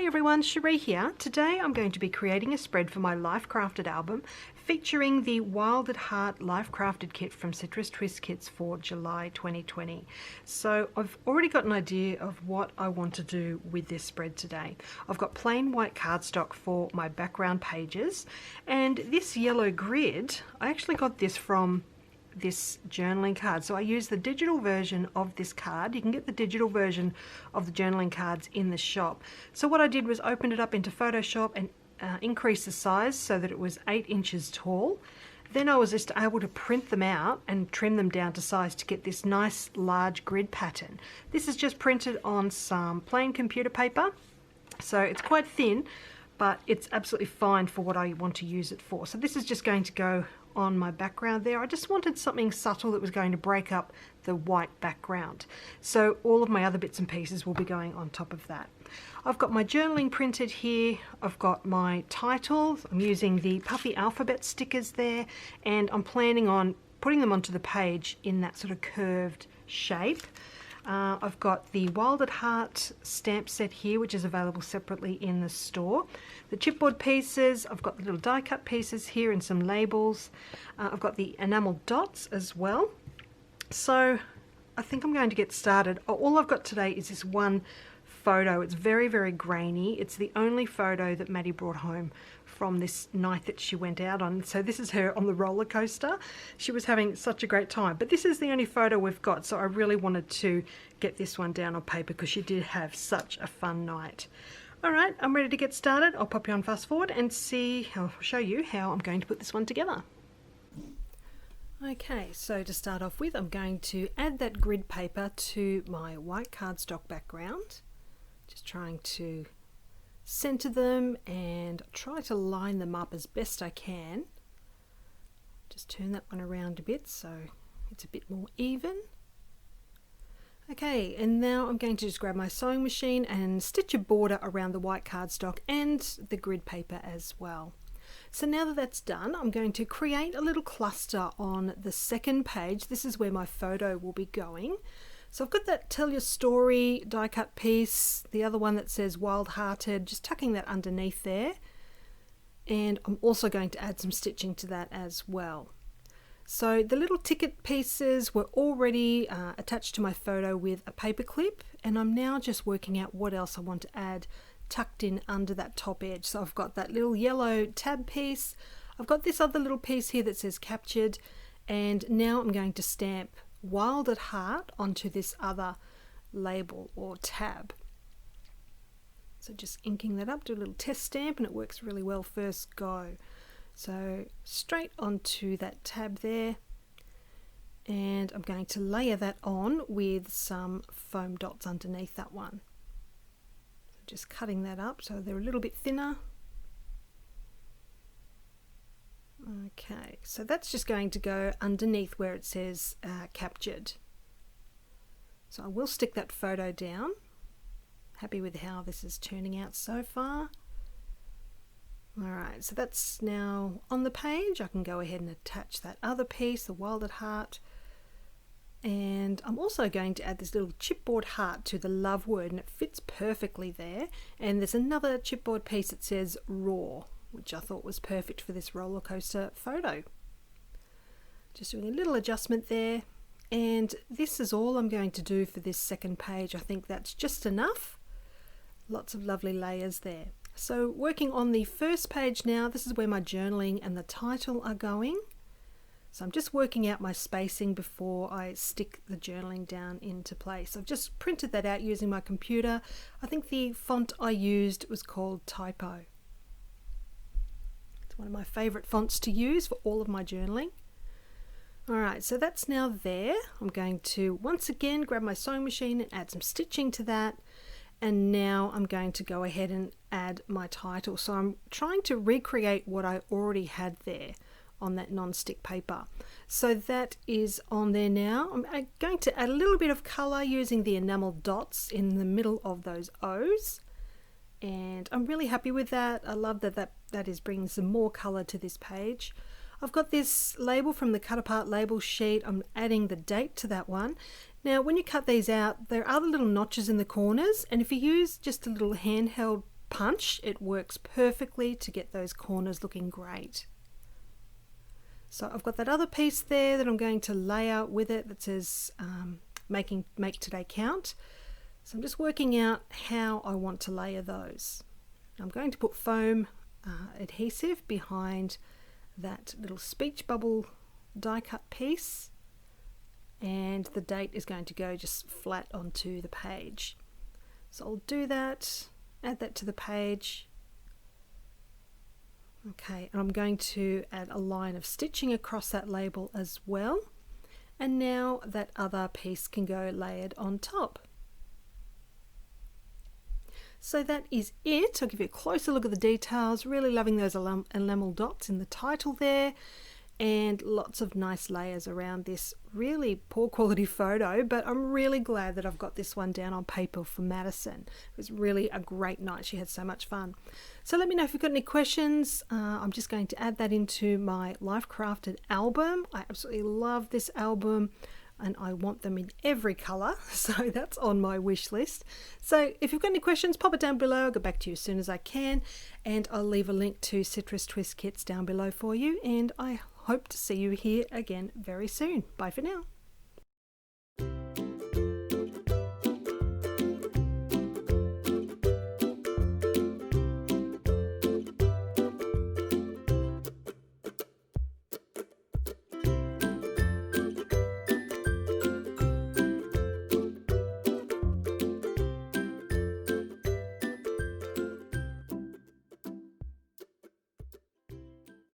Hi everyone, Cherie here. Today I'm going to be creating a spread for my Life Crafted album featuring the Wild at Heart Life Crafted kit from Citrus Twist Kits for July 2020. So I've already got an idea of what I want to do with this spread today. I've got plain white cardstock for my background pages, and this yellow grid, I actually got this from this journaling card. So I use the digital version of this card. You can get the digital version of the journaling cards in the shop. So what I did was open it up into Photoshop and increase the size so that it was 8 inches tall. Then I was just able to print them out and trim them down to size to get this nice large grid pattern. This is just printed on some plain computer paper, so it's quite thin, but it's absolutely fine for what I want to use it for. So this is just going to go on my background there. I just wanted something subtle that was going to break up the white background. So all of my other bits and pieces will be going on top of that. I've got my journaling printed here. I've got my titles. I'm using the puffy alphabet stickers there, and I'm planning on putting them onto the page in that sort of curved shape. I've got the Wild at Heart stamp set here, which is available separately in the store. The chipboard pieces, I've got the little die cut pieces here and some labels. I've got the enamel dots as well. So I think I'm going to get started. All I've got today is this one photo. It's very, very grainy. It's the only photo that Maddie brought home from this night that she went out on. So this is her on the roller coaster. She was having such a great time, but this is the only photo we've got, so I really wanted to get this one down on paper because she did have such a fun night. All right, I'm ready to get started. I'll pop you on fast forward and show you how I'm going to put this one together. Okay, so to start off with, I'm going to add that grid paper to my white cardstock background. Just trying to center them and try to line them up as best I can. Just turn that one around a bit so it's a bit more even. Okay, and now I'm going to just grab my sewing machine and stitch a border around the white cardstock and the grid paper as well. So now that that's done, I'm going to create a little cluster on the second page. This is where my photo will be going. So I've got that Tell Your Story die cut piece, the other one that says Wild Hearted, just tucking that underneath there. And I'm also going to add some stitching to that as well. So the little ticket pieces were already attached to my photo with a paper clip, and I'm now just working out what else I want to add tucked in under that top edge. So I've got that little yellow tab piece, I've got this other little piece here that says Captured, and now I'm going to stamp Wild at Heart onto this other label or tab. So just inking that up, do a little test stamp, and it works really well first go. So straight onto that tab there, and I'm going to layer that on with some foam dots underneath that one. Just cutting that up so they're a little bit thinner. Okay, so that's just going to go underneath where it says Captured. So I will stick that photo down. Happy with how this is turning out so far. Alright, so that's now on the page. I can go ahead and attach that other piece, the Wild at Heart. And I'm also going to add this little chipboard heart to the love word, and it fits perfectly there. And there's another chipboard piece that says Raw, which I thought was perfect for this roller coaster photo. Just doing a little adjustment there, and this is all I'm going to do for this second page. I think that's just enough. Lots of lovely layers there. So working on the first page now, this is where my journaling and the title are going. So I'm just working out my spacing before I stick the journaling down into place. I've just printed that out using my computer. I think the font I used was called Typo. One of my favorite fonts to use for all of my journaling. Alright, so that's now there. I'm going to once again grab my sewing machine and add some stitching to that, and now I'm going to go ahead and add my title. So I'm trying to recreate what I already had there on that non-stick paper. So that is on there now. I'm going to add a little bit of colour using the enamel dots in the middle of those O's. And I'm really happy with that. I love that is bringing some more colour to this page. I've got this label from the cut apart label sheet. I'm adding the date to that one. Now when you cut these out, there are the little notches in the corners, and if you use just a little handheld punch. It works perfectly to get those corners looking great. So I've got that other piece there that I'm going to lay out with it that says make today count. So I'm just working out how I want to layer those. I'm going to put foam adhesive behind that little speech bubble die cut piece, and the date is going to go just flat onto the page. So I'll do that, add that to the page. Okay, and I'm going to add a line of stitching across that label as well. And now that other piece can go layered on top. So that is it. I'll give you a closer look at the details. Really loving those enamel dots in the title there, and lots of nice layers around this really poor quality photo, but I'm really glad that I've got this one down on paper for Madison. It was really a great night. She had so much fun. So let me know if you've got any questions. I'm just going to add that into my Life Crafted album. I absolutely love this album, and I want them in every colour, so that's on my wish list. So if you've got any questions, pop it down below. I'll get back to you as soon as I can, and I'll leave a link to Citrus Twist kits down below for you, and I hope to see you here again very soon. Bye for now.